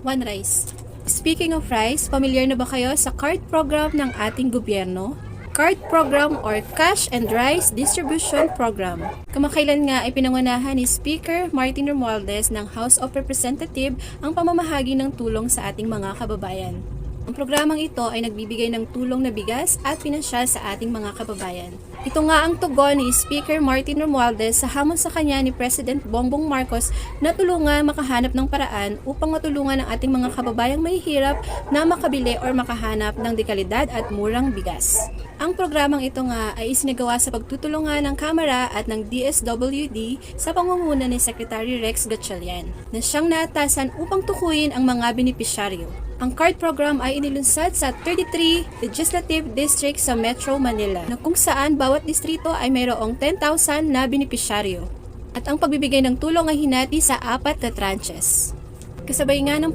One Rice. Speaking of rice, pamilyar na ba kayo sa CARD program ng ating gobyerno? CARD program or Cash and Rice Distribution Program. Kamakailan nga ay pinangunahan ni Speaker Martin Romualdez ng House of Representatives ang pamamahagi ng tulong sa ating mga kababayan. Ang programang ito ay nagbibigay ng tulong na bigas at pinansyal sa ating mga kababayan. Ito nga ang tugon ni Speaker Martin Romualdez sa hamon sa kanya ni President Bongbong Marcos na tulungan makahanap ng paraan upang matulungan ang ating mga kababayang mahihirap na makabili o makahanap ng dekalidad at murang bigas. Ang programang ito nga ay isinagawa sa pagtutulungan ng Kamara at ng DSWD sa pangunguna ni Secretary Rex Gatchalian na siyang naatasan upang tukuyin ang mga benepisyaryo. Ang CARD program ay inilunsad sa 33 legislative districts sa Metro Manila na kung saan bawat distrito ay mayroong 10,000 na benepisyaryo. At ang pagbibigay ng tulong ay hinati sa 4 na tranches. Kasabay nga ng